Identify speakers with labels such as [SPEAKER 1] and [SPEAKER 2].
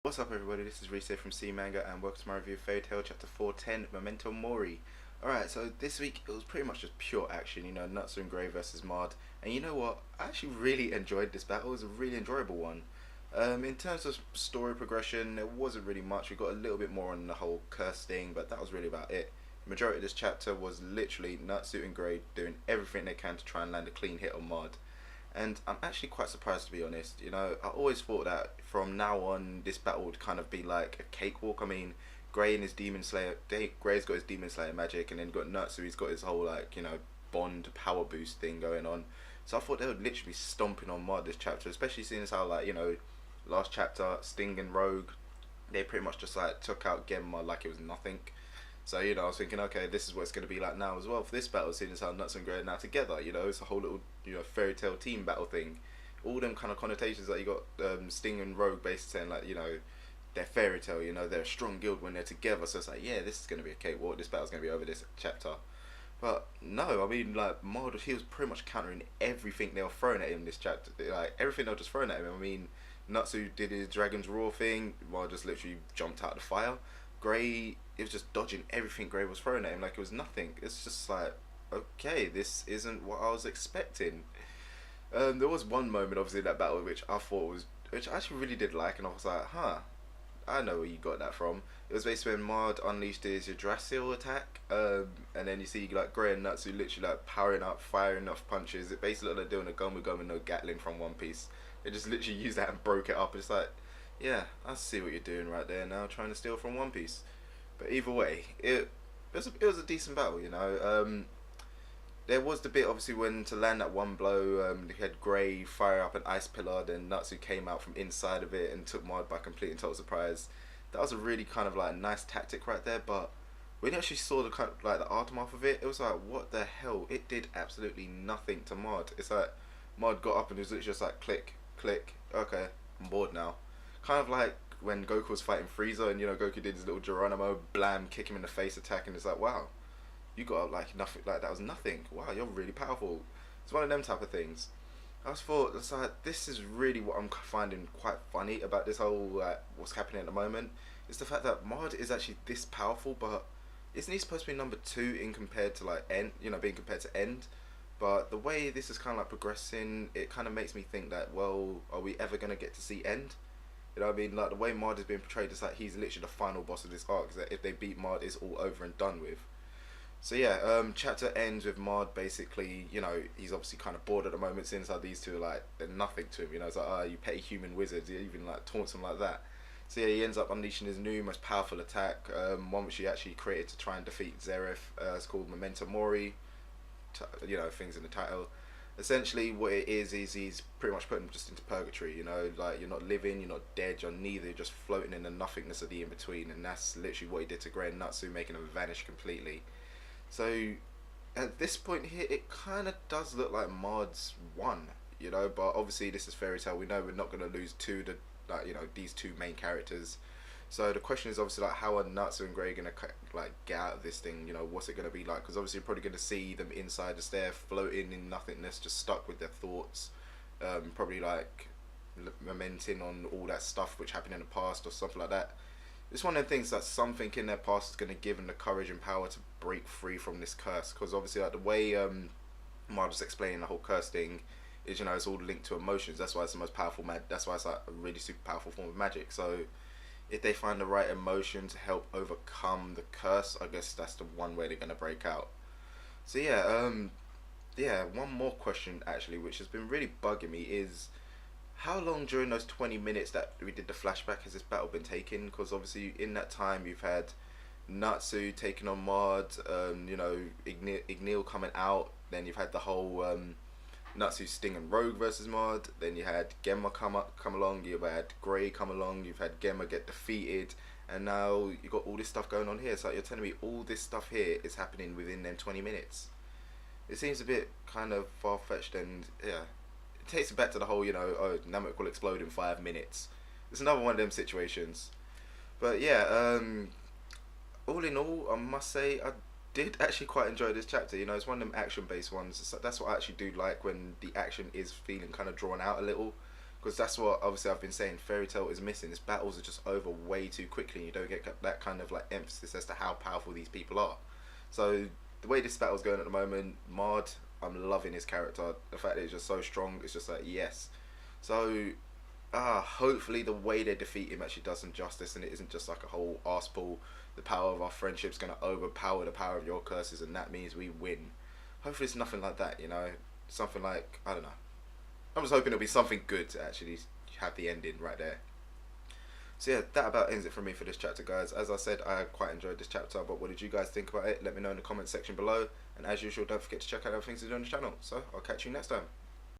[SPEAKER 1] What's up everybody, this is Reese from C Manga and welcome to my review of Fairy Tail Chapter 410, Memento Mori. Alright, so this week it was pretty much just pure action, Natsu and Grey versus Mard. And you know what, I actually really enjoyed this battle. It was a really enjoyable one. In terms of story progression, there wasn't really much. We got a little bit more on the whole curse thing, but that was really about it. The majority of this chapter was literally Natsu and Grey doing everything they can to try and land a clean hit on Mard. And I'm actually quite surprised, to be honest. I always thought that from now on this battle would kind of be like a cakewalk. I mean, Grey and his Demon Slayer, Grey's got his Demon Slayer magic, and then got Natsu, he's got his whole bond power boost thing going on. So I thought they would literally be stomping on Mard this chapter, especially seeing as how last chapter Sting and Rogue, they pretty much just took out Genma like it was nothing. So, I was thinking, okay, this is what it's going to be like now as well for this battle, seeing as how Natsu and Grey are now together, it's a whole little, fairy tale team battle thing. All them kind of connotations that you got Sting and Rogue basically saying, they're fairy tale, they're a strong guild when they're together, so it's like, yeah, this is going to be a cakewalk, this battle's going to be over this chapter. But, no, I mean, Mard, he was pretty much countering everything they were throwing at him this chapter, everything they were just throwing at him. I mean, Natsu did his Dragon's Roar thing, Mard just literally jumped out of the fire. Grey, it was just dodging everything Grey was throwing at him like it was nothing. It's just like, okay, this isn't what I was expecting. There was one moment, obviously, in that battle which I actually really did like, and I was like, huh, I know where you got that from. It was basically when Mard unleashed his Yggdrasil attack, and then you see Grey and Natsu literally powering up, firing off punches. It basically looked like they're doing a gun with no Gatling from One Piece. They just literally used that and broke it up. It's like, yeah, I see what you're doing right there now, trying to steal from One Piece. But either way, it was a decent battle, There was the bit, obviously, when to land that one blow, they had Grey fire up an ice pillar, then Natsu came out from inside of it and took Mard by complete and total surprise. That was a really kind of nice tactic right there, but when you actually saw the kind of, the aftermath of it, it was like, what the hell? It did absolutely nothing to Mard. It's like, Mard got up and it was literally just click, click, okay, I'm bored now. Kind of like when Goku was fighting Frieza and Goku did his little Geronimo blam kick him in the face attack, and it's like, wow, you got up nothing, that was nothing. Wow, you're really powerful. It's one of them type of things. I just thought, it's like, this is really what I'm finding quite funny about this whole what's happening at the moment. It's the fact that Mard is actually this powerful, but isn't he supposed to be number 2 in compared to End, being compared to End? But the way this is kind of progressing, it kind of makes me think that, well, are we ever going to get to see End? You know what I mean? The way Mard is being portrayed is he's literally the final boss of this arc. That if they beat Mard, it's all over and done with. So yeah, chapter ends with Mard basically, he's obviously kind of bored at the moment since how these two are they're nothing to him. It's like, you petty human wizards. He even taunts him like that. So yeah, he ends up unleashing his new, most powerful attack, one which he actually created to try and defeat Zeref. It's called Memento Mori. Things in the title. Essentially what it is he's pretty much putting him just into purgatory, you're not living, you're not dead, you're neither, you're just floating in the nothingness of the in-between, and that's literally what he did to Grey and Natsu, making them vanish completely. So at this point here, it kind of does look like Mard's won, but obviously this is Fairy Tail, we know we're not going to lose these two main characters. So the question is obviously how are Natsu and Grey gonna get out of this thing? What's it gonna be like? Because obviously you're probably gonna see them inside the stair, floating in nothingness, just stuck with their thoughts, probably lamenting on all that stuff which happened in the past or something like that. It's one of the things that something in their past is gonna give them the courage and power to break free from this curse. Because obviously the way Mard was explaining the whole curse thing is it's all linked to emotions. That's why it's the most powerful that's why it's a really super powerful form of magic. So if they find the right emotion to help overcome the curse, I guess that's the one way they're going to break out. So yeah, one more question actually, which has been really bugging me, is how long during those 20 minutes that we did the flashback has this battle been taking? Because obviously in that time you've had Natsu taking on Mard, Igneel coming out, then you've had the whole Natsu, Sting and Rogue versus Mard, then you had Genma come along, you've had Grey come along, you've had Genma get defeated, and now you got all this stuff going on here. So you're telling me all this stuff here is happening within them 20 minutes? It seems a bit kind of far-fetched, and yeah, it takes it back to the whole, Namek will explode in 5 minutes. It's another one of them situations. But yeah, all in all, I must say I did actually quite enjoy this chapter. It's one of them action based ones. That's what I actually do like, when the action is feeling kind of drawn out a little. because that's what obviously I've been saying. Fairy Tail is missing. His battles are just over way too quickly, and you don't get that kind of like emphasis as to how powerful these people are. So the way this battle's going at the moment, Mard, I'm loving his character. The fact that he's just so strong, it's just like yes. So hopefully the way they defeat him actually does some justice, and it isn't just like a whole arse pull. The power of our friendship's gonna overpower the power of your curses, and that means we win. Hopefully it's nothing like that, you know. Something like, I don't know. I'm just hoping it'll be something good to actually have the ending right there. So yeah, that about ends it for me for this chapter, guys. As I said, I quite enjoyed this chapter, but what did you guys think about it? Let me know in the comment section below. And as usual, don't forget to check out other things to do on the channel. So I'll catch you next time.